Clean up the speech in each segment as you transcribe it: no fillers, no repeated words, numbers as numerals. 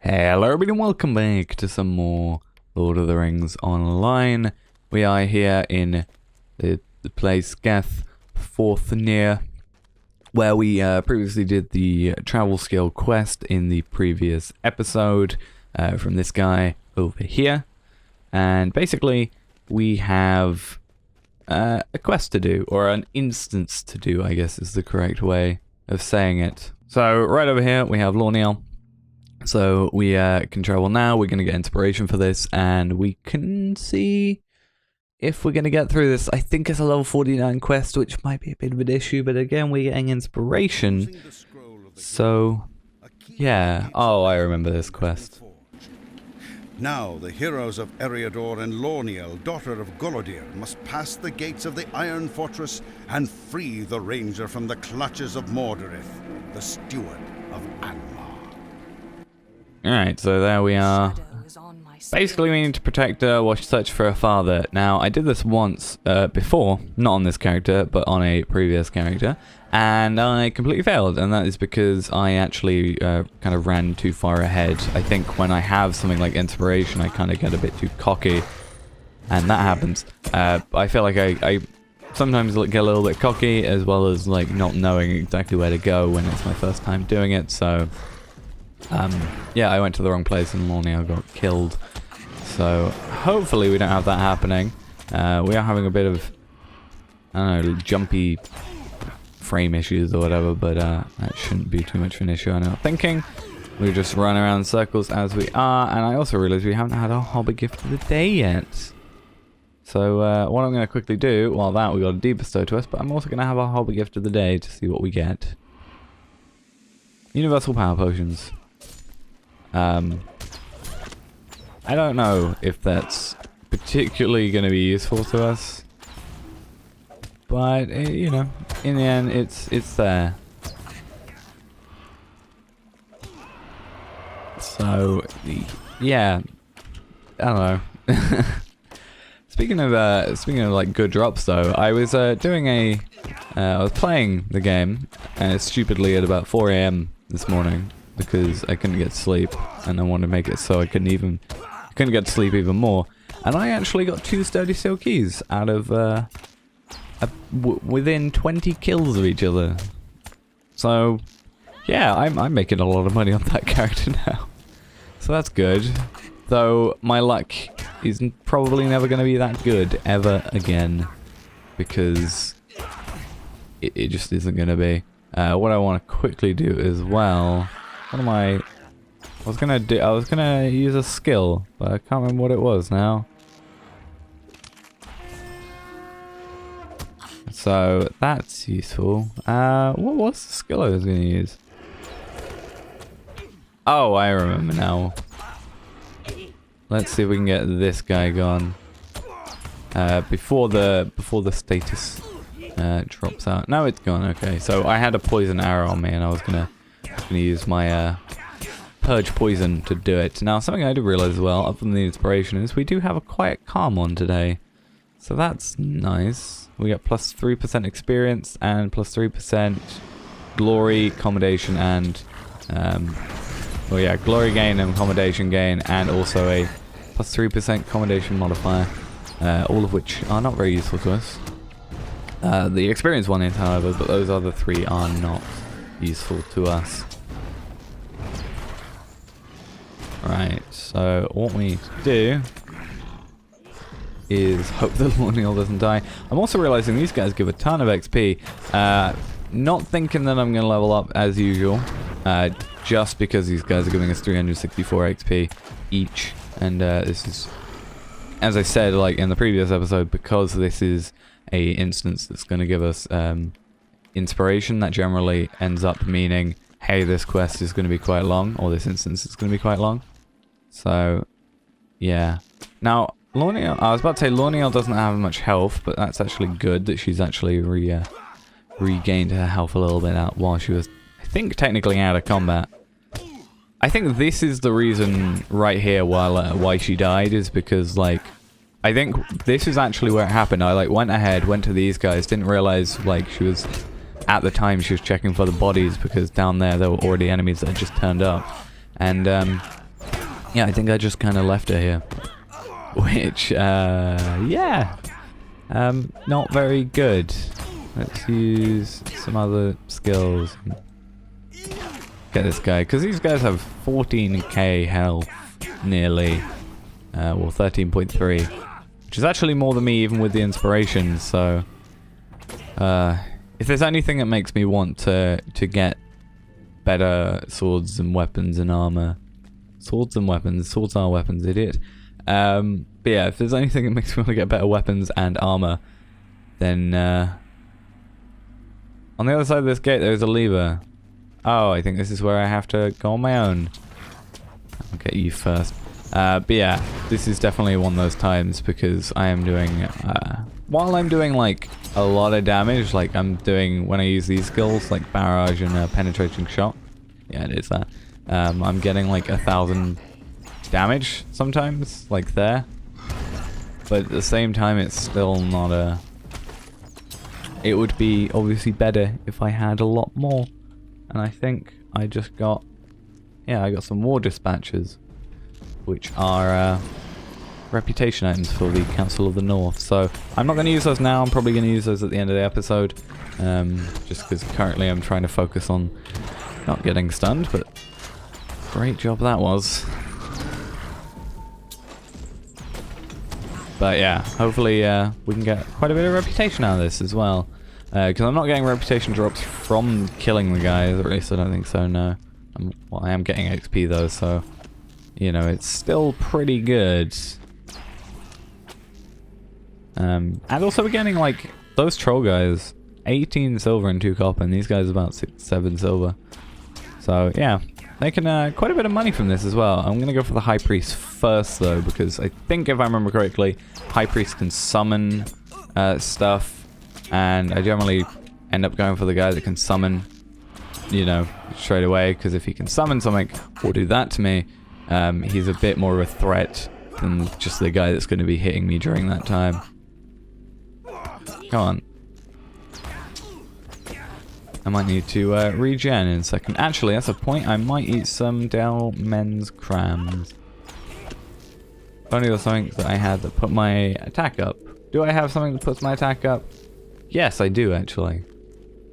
Hello everybody and welcome back to some more Lord of the Rings Online. We are here in the place Geth Forthnir, where we previously did the travel skill quest in the previous episode from this guy over here. And basically we have a quest to do, or an instance to do, I guess is the correct way of saying it. So right over here we have Lorniel. So we can travel now. We're going to get inspiration for this, and we can see if we're going to get through this. I think it's a level 49 quest, which might be a bit of an issue, but again, we're getting inspiration. So, yeah. Oh, I remember this quest. Now the heroes of Eriador and Lorniel, daughter of Golodir, must pass the gates of the Iron Fortress and free the Ranger from the clutches of Mordirith, the steward of Angmar. Alright, so there we are. Basically, we need to protect her while she searches for her father. Now, I did this once before, not on this character, but on a previous character, and I completely failed, and that is because I actually kind of ran too far ahead. I think when I have something like inspiration, I kind of get a bit too cocky, and that happens. I feel like I sometimes get a little bit cocky, as well as like not knowing exactly where to go when it's my first time doing it, so... yeah, I went to the wrong place and Lorniel got killed. So, hopefully we don't have that happening. We are having a bit of, I don't know, jumpy frame issues or whatever, but that shouldn't be too much of an issue, I'm not thinking. We just run around in circles as we are, and I also realised we haven't had our Hobbit gift of the day yet. So, what I'm going to quickly do, while that we got a deed bestowed to us, but I'm also going to have our Hobbit gift of the day to see what we get. Universal power potions. I don't know if that's particularly going to be useful to us, but you know, in the end, it's there. So, yeah, I don't know. Speaking of like good drops though, I was doing I was playing the game stupidly at about 4 AM this morning, because I couldn't get sleep, and I wanted to make it so I couldn't get to sleep even more. And I actually got 2 sturdy steel keys out of within 20 kills of each other. So yeah, I'm making a lot of money on that character now. So that's good. Though my luck is probably never going to be that good ever again, because it just isn't going to be. What I want to quickly do as well. What am I was gonna do? I was gonna use a skill, but I can't remember what it was now. So that's useful. What was the skill I was gonna use? Oh, I remember now. Let's see if we can get this guy gone before the status drops out. No, it's gone. Okay, so I had a poison arrow on me, and I was gonna use my purge poison to do it. Now, something I did realize as well, other than the inspiration, is we do have a quiet calm on today, so that's nice. We get plus 3% experience and plus 3% glory, commendation, and well, yeah, glory gain and commendation gain, and also a plus 3% commendation modifier, all of which are not very useful to us. The experience one is, however, but those other 3 are not useful to us. Right, so what we need to do is hope that Lorniel doesn't die. I'm also realizing these guys give a ton of XP. Not thinking that I'm going to level up as usual, just because these guys are giving us 364 XP each. And this is, as I said, like in the previous episode, because this is a instance that's going to give us inspiration, that generally ends up meaning, hey, this quest is going to be quite long, or this instance is going to be quite long. So, yeah. Now, Lorniel, I was about to say Lorniel doesn't have much health, but that's actually good that she's actually regained her health a little bit out while she was, I think, technically out of combat. I think this is the reason right here why she died, is because, like, I think this is actually where it happened. I, like, went ahead, went to these guys, didn't realize, like, she was... At the time, she was checking for the bodies, because down there were already enemies that had just turned up. And Yeah, I think I just kind of left her here. Which, yeah. Not very good. Let's use some other skills. Get this guy, because these guys have 14k health, nearly. Well, 13.3. Which is actually more than me, even with the inspiration, so... if there's anything that makes me want to get better swords and weapons and armor... Swords and weapons. Swords are weapons, idiot. But yeah, if there's anything that makes me want to get better weapons and armor, then on the other side of this gate there's a lever. Oh, I think this is where I have to go on my own. I'll get you first. But yeah, this is definitely one of those times because I am doing, while I'm doing like a lot of damage, like I'm doing when I use these skills, like barrage and penetrating shot. Yeah, it is that. I'm getting like 1,000 damage sometimes, like there. But at the same time, it's still not a... It would be obviously better if I had a lot more. And I think I just got... Yeah, I got some war dispatches, which are reputation items for the Council of the North. So I'm not going to use those now. I'm probably going to use those at the end of the episode. Just because currently I'm trying to focus on not getting stunned, but... Great job that was. But yeah, hopefully we can get quite a bit of reputation out of this as well. Because I'm not getting reputation drops from killing the guys, or at least I don't think so, no. Well, I am getting XP though, so... You know, it's still pretty good. And also we're getting, like, those troll guys, 18 silver and 2 copper, and these guys about 7 silver. So, yeah. Making quite a bit of money from this as well. I'm going to go for the High Priest first, though, because I think, if I remember correctly, High Priest can summon stuff, and I generally end up going for the guy that can summon, you know, straight away, because if he can summon something or do that to me, he's a bit more of a threat than just the guy that's going to be hitting me during that time. Come on. I might need to regen in a second. Actually, that's a point. I might eat some Del Men's crams. If only there was something that I had that put my attack up. Do I have something that puts my attack up? Yes, I do, actually.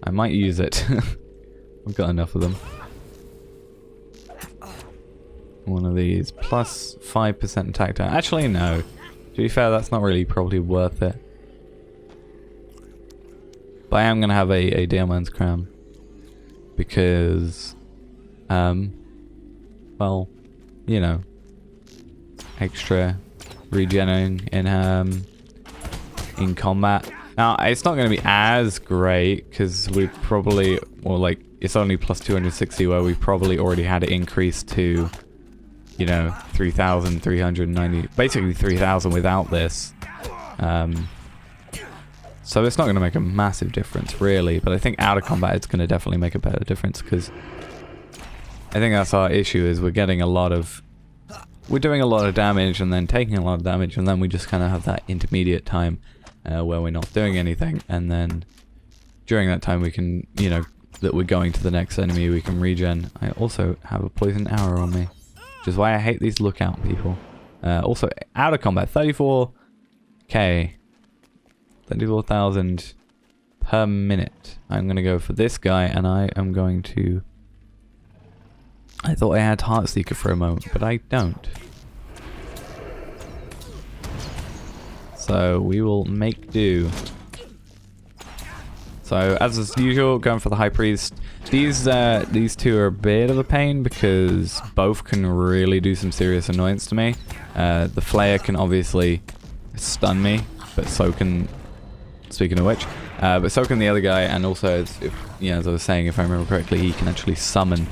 I might use it. I've got enough of them. One of these. Plus 5% attack time. Actually, no. To be fair, that's not really probably worth it. But I am going to have a Dealman's Crown. Because, well, you know, extra regenerating in combat. Now, it's not going to be as great, because we probably, well, like, it's only plus 260, where we probably already had it increased to, you know, 3,390, basically 3,000 without this. So it's not going to make a massive difference, really. But I think out of combat, it's going to definitely make a better difference, because I think that's our issue, is we're getting a lot of... We're doing a lot of damage and then taking a lot of damage, and then we just kind of have that intermediate time where we're not doing anything. And then during that time, we can, you know, that we're going to the next enemy, we can regen. I also have a poison arrow on me, which is why I hate these lookout people. Also, out of combat, 34k. 34,000 per minute. I'm going to go for this guy, and I am going to... I thought I had Heartseeker for a moment, but I don't. So we will make do. So as is usual, going for the High Priest. These two are a bit of a pain, because both can really do some serious annoyance to me. The Flayer can obviously stun me, but so can... Speaking of which, but so can the other guy, and also, as I was saying, if I remember correctly, he can actually summon.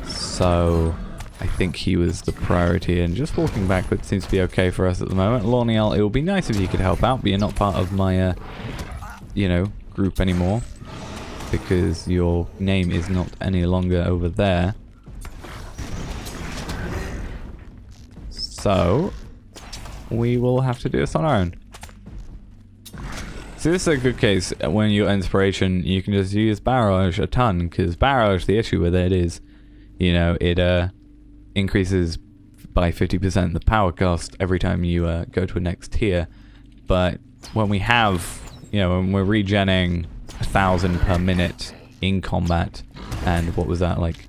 So, I think he was the priority, and just walking backwards seems to be okay for us at the moment. Lorniel, it would be nice if you could help out, but you're not part of my, you know, group anymore, because your name is not any longer over there. So, we will have to do this on our own. So this is a good case when you're inspiration, you can just use barrage a ton, because barrage, the issue with it is, you know, it increases by 50% the power cost every time you go to a next tier. But when we have, you know, when we're regenning 1,000 per minute in combat, and what was that, like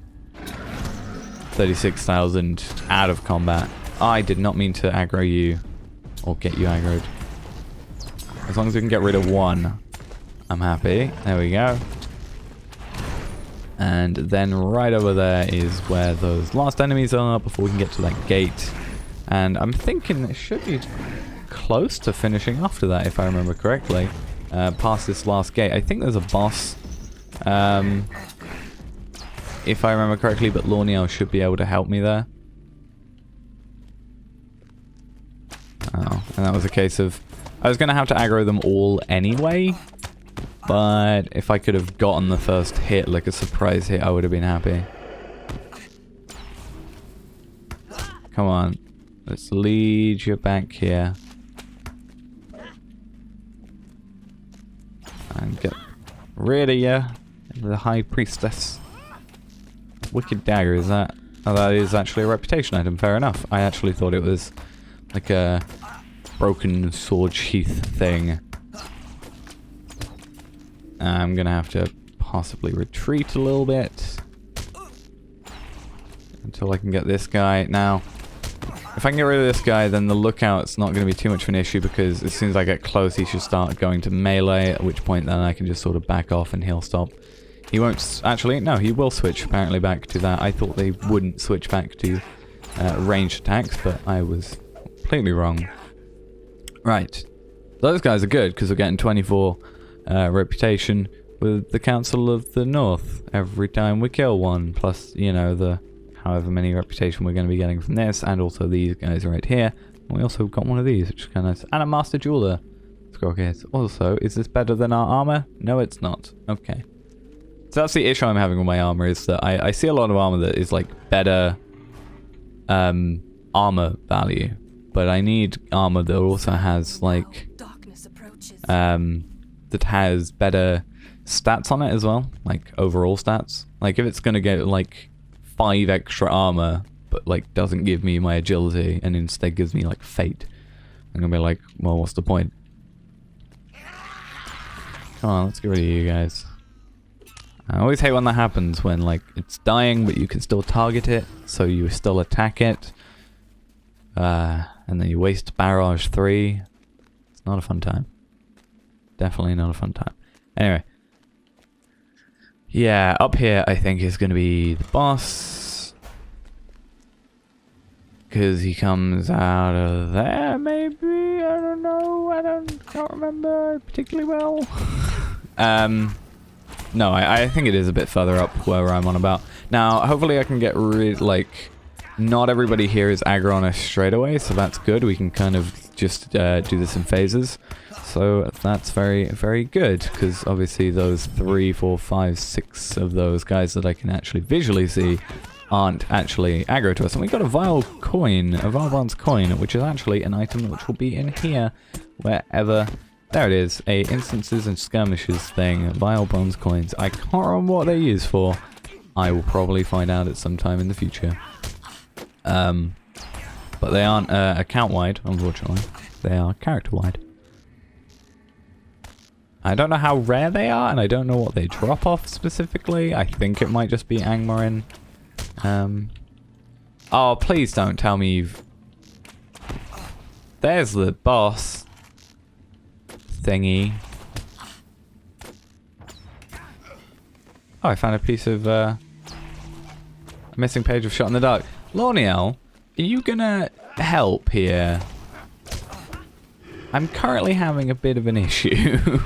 36,000 out of combat. I did not mean to aggro you, or get you aggroed. As long as we can get rid of one, I'm happy. There we go. And then right over there is where those last enemies are before we can get to that gate. And I'm thinking it should be close to finishing after that, if I remember correctly. Past this last gate. I think there's a boss, if I remember correctly, but Lorniel should be able to help me there. Oh, and that was a case of... I was going to have to aggro them all anyway. But if I could have gotten the first hit, like a surprise hit, I would have been happy. Come on. Let's lead you back here. And get rid of you. The High Priestess. Wicked Dagger, is that? Oh, that is actually a reputation item. Fair enough. I actually thought it was like a broken sword sheath thing. I'm gonna have to possibly retreat a little bit until I can get this guy. Now, if I can get rid of this guy, then the lookout's not going to be too much of an issue, because as soon as I get close, he should start going to melee, at which point then I can just sort of back off and he'll stop. He won't... Actually, no, he will switch apparently back to that. I thought they wouldn't switch back to ranged attacks, but I was completely wrong. Right. Those guys are good, because we're getting 24... reputation with the Council of the North every time we kill one, plus, you know, the however many reputation we're going to be getting from this, and also these guys right here. And we also got one of these, which is kind of nice, and a Master Jeweler. Also, is this better than our armor? No, it's not. Okay. So that's the issue I'm having with my armor, is that I see a lot of armor that is like better armor value, but I need armor that also has like that has better stats on it as well, like overall stats. Like if it's gonna get like 5 extra armor, but like doesn't give me my agility and instead gives me like fate, I'm gonna be like, well, what's the point? Come on, let's get rid of you guys. I always hate when that happens, when like it's dying but you can still target it, so you still attack it, and then you waste barrage 3. It's not a fun time. Definitely not a fun time. Anyway. Yeah, up here I think is going to be the boss. Because he comes out of there, maybe? I don't know. Can't remember particularly well. No, I think it is a bit further up where I'm on about. Now, hopefully I can get rid, like, not everybody here is aggro on us straight away, so that's good. We can kind of just do this in phases. So that's very, very good, because obviously those 3, 4, 5, 6 of those guys that I can actually visually see aren't actually aggro to us. And we got a vile coin, a vile bronze coin, which is actually an item which will be in here wherever... There it is, a instances and skirmishes thing, vile bronze coins. I can't remember what they're used for. I will probably find out at some time in the future. But they aren't account-wide, unfortunately. They are character-wide. I don't know how rare they are, and I don't know what they drop off specifically. I think it might just be Angmarin. Oh, please don't tell me you've... There's the boss thingy. Oh, I found a piece of a missing page of Shot in the Dark. Lorniel, are you gonna help here? I'm currently having a bit of an issue.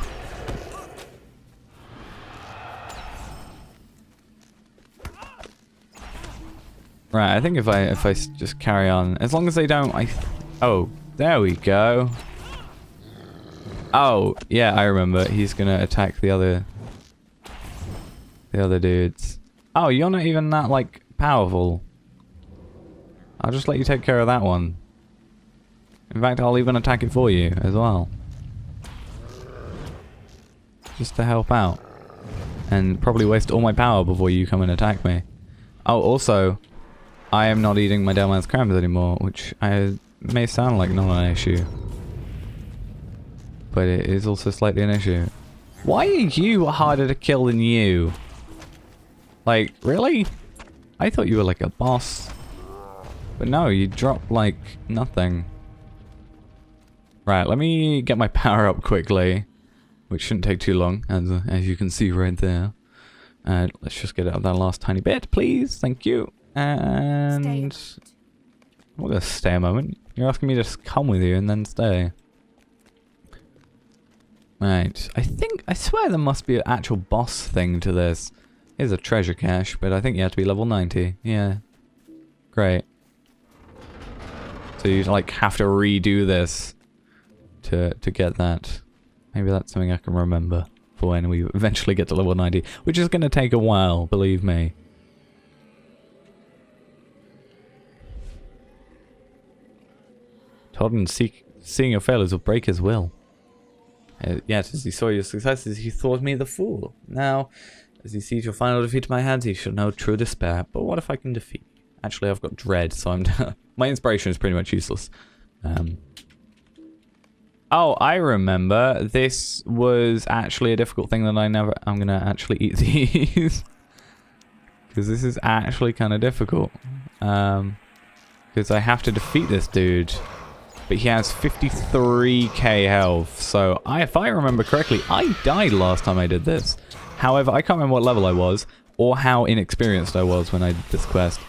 Right, I think if I just carry on, as long as they don't, oh, there we go. Oh, yeah, I remember. He's gonna attack the other dudes. Oh, you're not even that, like, powerful. I'll just let you take care of that one. In fact, I'll even attack it for you as well. Just to help out. And probably waste all my power before you come and attack me. Oh, also, I am not eating my Delman's crabs anymore, which may sound like not an issue. But it is also slightly an issue. Why are you harder to kill than you? Like, really? I thought you were like a boss. But no, you drop like nothing. Right, let me get my power up quickly. Which shouldn't take too long, as you can see right there. Let's just get out that last tiny bit, please. Thank you. And I'm gonna stay a moment. You're asking me to just come with you and then stay. Right. I swear there must be an actual boss thing to this. Here's a treasure cache, but I think you have to be level 90. Yeah. Great. So you like have to redo this to get that. Maybe that's something I can remember for when we eventually get to level 90, which is going to take a while, believe me. Tolkien seeing your failures will break his will. Yet, as he saw your successes, he thought me the fool. Now, as he sees your final defeat to my hands, he should know true despair. But what if I can defeat you? Actually, I've got dread, so I'm my inspiration is pretty much useless. Oh, I remember. This was actually a difficult thing that I'm gonna actually eat these. Because this is actually kind of difficult. Because I have to defeat this dude. But he has 53k health. So, if I remember correctly, I died last time I did this. However, I can't remember what level I was. Or how inexperienced I was when I did this quest.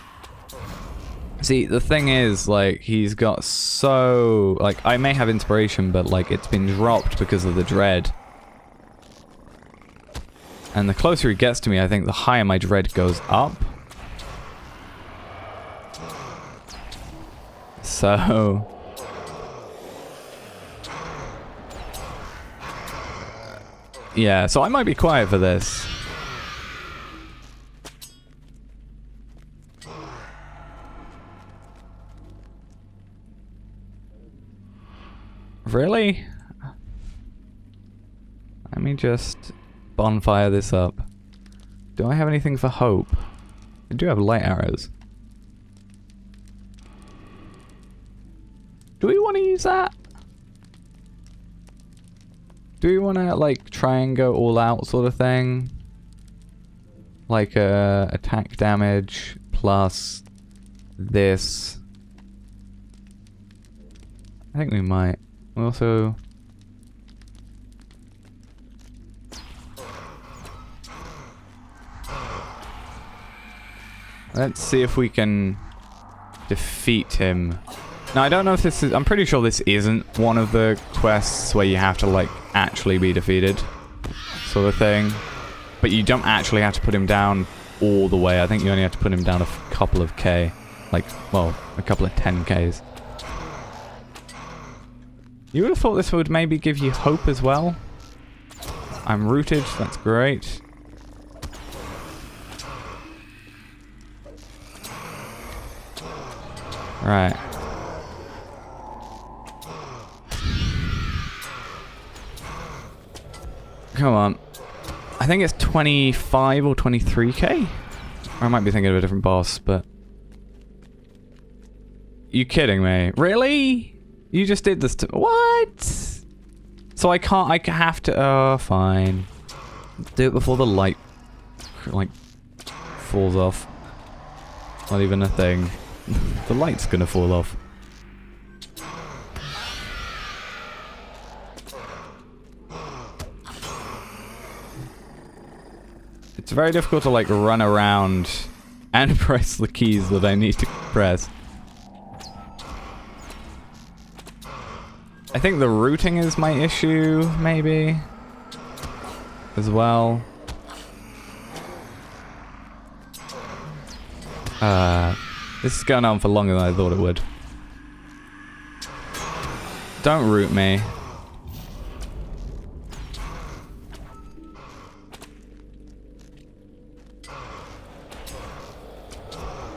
See, the thing is, like, he's got so... Like, I may have inspiration, but, like, it's been dropped because of the dread. And the closer he gets to me, I think the higher my dread goes up. So... Yeah, so I might be quiet for this. Really? Let me just bonfire this up. Do I have anything for hope? I do have light arrows. Do we want to use that? Do we want to, like, try and go all out sort of thing? Like, attack damage plus this. I think we might. Also... Let's see if we can defeat him. Now, I don't know if this is... I'm pretty sure this isn't one of the quests where you have to, like, actually be defeated. Sort of thing. But you don't actually have to put him down all the way. I think you only have to put him down a couple of K. Like, well, a couple of 10Ks. You would have thought this would maybe give you hope as well. I'm rooted. That's great. Right. Come on. I think it's 25 or 23k? Or I might be thinking of a different boss, but... You kidding me? Really? You just did this to... What? So I can't... I have to... Oh, fine. Do it before the light... Like... Falls off. Not even a thing. The light's gonna fall off. It's very difficult to, like, run around and press the keys that I need to press. I think the routing is my issue, maybe, as well. This is going on for longer than I thought it would. Don't root me.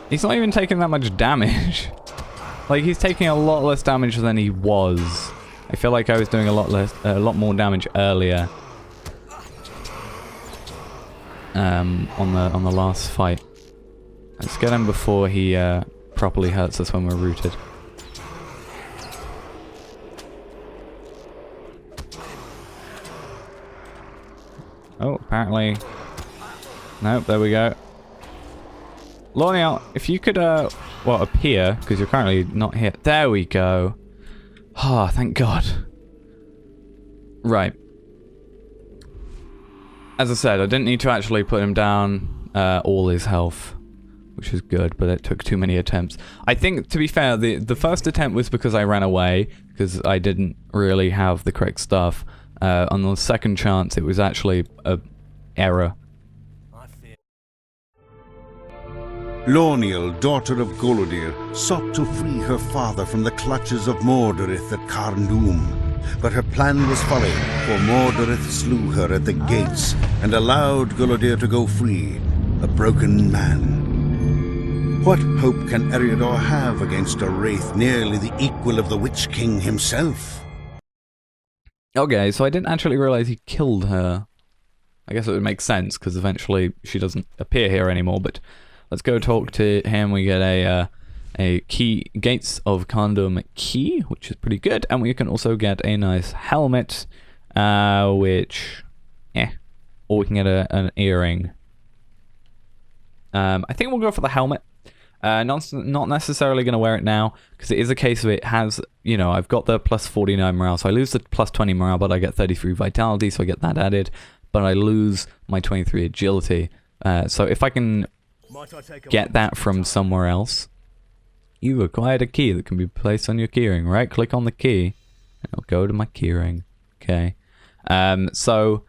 He's not even taking that much damage. Like, he's taking a lot less damage than he was. I feel like I was doing a lot more damage earlier. On the last fight. Let's get him before he properly hurts us when we're rooted. Oh, apparently... Nope, there we go. Lorniel, if you could, well, appear, because you're currently not here. There we go. Ah, oh, thank God. Right. As I said, I didn't need to actually put him down all his health, which is good, but it took too many attempts. I think, to be fair, the first attempt was because I ran away, because I didn't really have the correct stuff. On the second chance, it was actually a error. Lorniel, daughter of Golodir, sought to free her father from the clutches of Mordirith at Carn Dum, but her plan was folly, for Mordirith slew her at the gates and allowed Golodir to go free, a broken man. What hope can Eriador have against a wraith nearly the equal of the Witch King himself? Okay, so I didn't actually realize he killed her. I guess it would make sense, because eventually she doesn't appear here anymore, but let's go talk to him. We get a key, Gates of Carn Dum key, which is pretty good, and we can also get a nice helmet, which, or we can get an earring. I think we'll go for the helmet. Not necessarily going to wear it now, because it is a case of it has, you know, I've got the plus 49 morale, so I lose the plus 20 morale, but I get 33 vitality, so I get that added, but I lose my 23 agility. So if I can get that from somewhere else, you acquired a key that can be placed on your keyring. Right click on the key, and it'll go to my keyring. Okay. So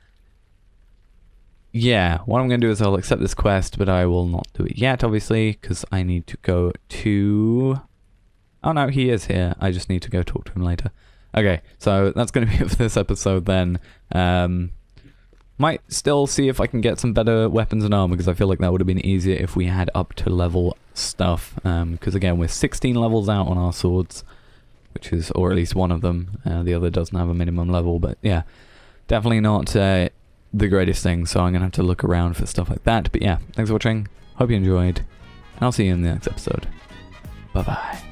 yeah, what I'm going to do is I'll accept this quest, but I will not do it yet, obviously, because I need to go to... Oh no, he is here. I just need to go talk to him later. Okay, so that's going to be it for this episode then. Might still see if I can get some better weapons and armor, because I feel like that would have been easier if we had up to level stuff. Because again, we're 16 levels out on our swords, which is, or at least one of them. The other doesn't have a minimum level, but yeah, definitely not the greatest thing, so I'm going to have to look around for stuff like that. But yeah, thanks for watching, hope you enjoyed, and I'll see you in the next episode. Bye-bye.